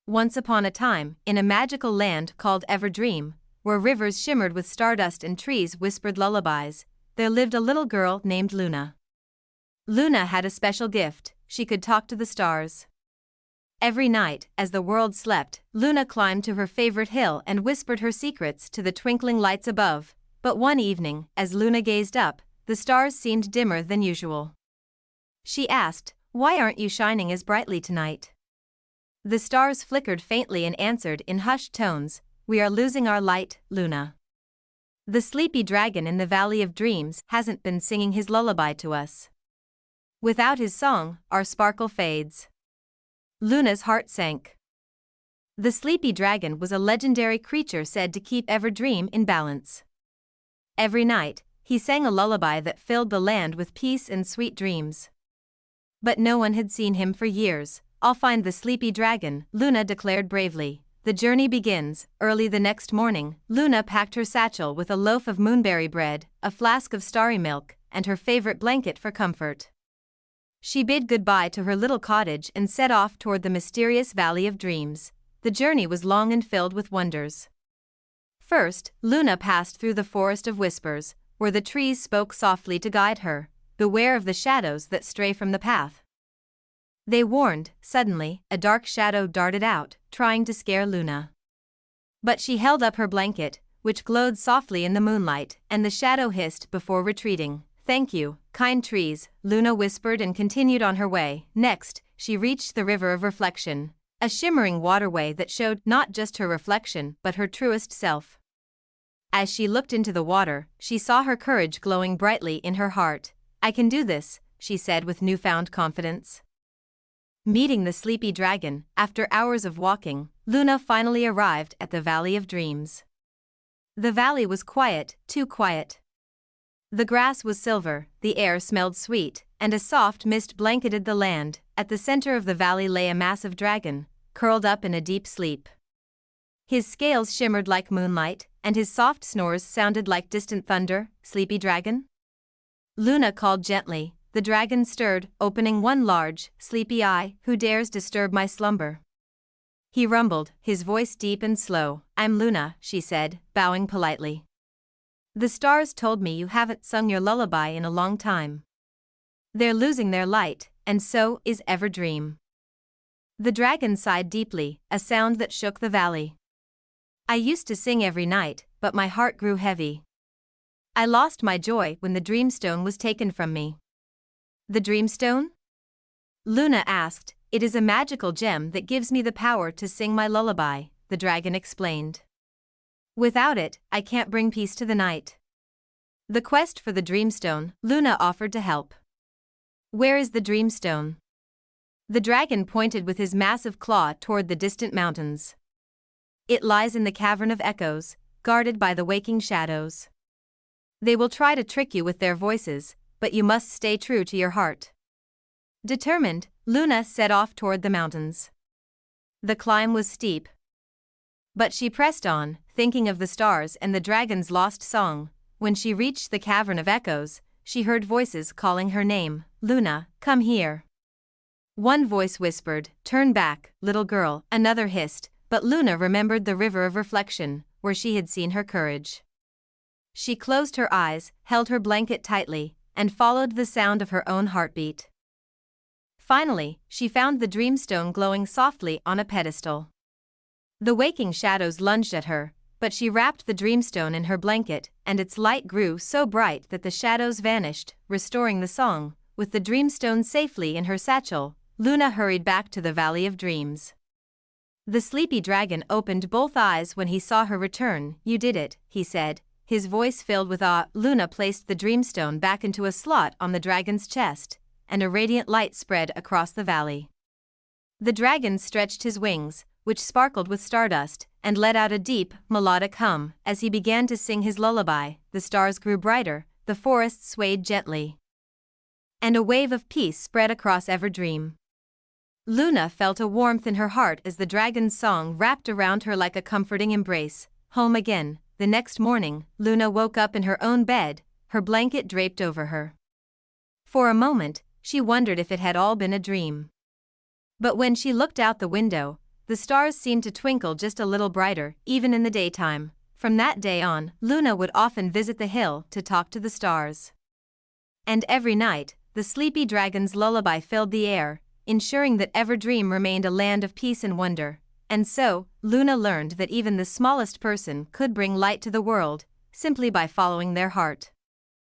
Once upon a time, in a magical land called EVERDREAM, where rivers shimmered with stardust and trees whispered lullabies, there lived a little girl named Luna. Luna had a special gift: she could talk to the stars. Every night, as the world slept, Luna climbed to her favorite hill and whispered her secrets to the twinkling lights above. But one evening, as Luna gazed up, the stars seemed dimmer than usual. She asked, "Why aren't you shining as brightly tonight?" The stars flickered faintly and answered in hushed tones, "We are losing our light, Luna. The sleepy dragon in the Valley of Dreams hasn't been singing his lullaby to us. Without his song, our sparkle fades." Luna's heart sank. The sleepy dragon was a legendary creature said to keep EVERDREAM in balance. Every night, he sang a lullaby that filled the land with peace and sweet dreams. But no one had seen him for years. "I'll find the sleepy dragon," Luna declared bravely. The journey begins. Early the next morning, Luna packed her satchel with a loaf of moonberry bread, a flask of starry milk, and her favorite blanket for comfort. She bid goodbye to her little cottage and set off toward the mysterious Valley of Dreams. The journey was long and filled with wonders. First, Luna passed through the forest of whispers, where the trees spoke softly to guide her. "Beware of the shadows that stray from the path," they warned. Suddenly, a dark shadow darted out, trying to scare Luna. But she held up her blanket, which glowed softly in the moonlight, and the shadow hissed before retreating. "Thank you, kind trees," Luna whispered and continued on her way. Next, she reached the River of Reflection, a shimmering waterway that showed not just her reflection but her truest self. As she looked into the water, she saw her courage glowing brightly in her heart. "I can do this," she said with newfound confidence. Meeting the sleepy dragon, after hours of walking, Luna finally arrived at the Valley of Dreams. The valley was quiet, too quiet. The grass was silver, the air smelled sweet, and a soft mist blanketed the land. At the center of the valley lay a massive dragon, curled up in a deep sleep. His scales shimmered like moonlight, and his soft snores sounded like distant thunder. "Sleepy dragon?" Luna called gently. The dragon stirred, opening one large, sleepy eye. "Who dares disturb my slumber?" He rumbled, his voice deep and slow. "I'm Luna," she said, bowing politely. "The stars told me you haven't sung your lullaby in a long time. They're losing their light, and so is EVERDREAM." The dragon sighed deeply, a sound that shook the valley. "I used to sing every night, but my heart grew heavy. I lost my joy when the Dreamstone was taken from me." "The Dreamstone?" Luna asked. "It is a magical gem that gives me the power to sing my lullaby," the dragon explained. "Without it, I can't bring peace to the night." The quest for the Dreamstone, Luna offered to help. "Where is the Dreamstone?" The dragon pointed with his massive claw toward the distant mountains. "It lies in the Cavern of Echoes, guarded by the waking shadows. They will try to trick you with their voices, but you must stay true to your heart." Determined, Luna set off toward the mountains. The climb was steep, but she pressed on, thinking of the stars and the dragon's lost song. When she reached the Cavern of Echoes, she heard voices calling her name. "Luna, come here." One voice whispered, "Turn back, little girl," another hissed, but Luna remembered the River of Reflection, where she had seen her courage. She closed her eyes, held her blanket tightly, and followed the sound of her own heartbeat. Finally, she found the Dreamstone glowing softly on a pedestal. The waking shadows lunged at her, but she wrapped the Dreamstone in her blanket, and its light grew so bright that the shadows vanished, restoring the song. With the Dreamstone safely in her satchel, Luna hurried back to the Valley of Dreams. The sleepy dragon opened both eyes when he saw her return. "You did it," he said, his voice filled with awe. Luna placed the Dreamstone back into a slot on the dragon's chest, and a radiant light spread across the valley. The dragon stretched his wings, which sparkled with stardust, and let out a deep, melodic hum. As he began to sing his lullaby, the stars grew brighter, the forest swayed gently, and a wave of peace spread across EVERDREAM. Luna felt a warmth in her heart as the dragon's song wrapped around her like a comforting embrace. Home again. The next morning, Luna woke up in her own bed, her blanket draped over her. For a moment, she wondered if it had all been a dream. But when she looked out the window, the stars seemed to twinkle just a little brighter, even in the daytime. From that day on, Luna would often visit the hill to talk to the stars. And every night, the sleepy dragon's lullaby filled the air, ensuring that EVERDREAM remained a land of peace and wonder. And so, Luna learned that even the smallest person could bring light to the world, simply by following their heart.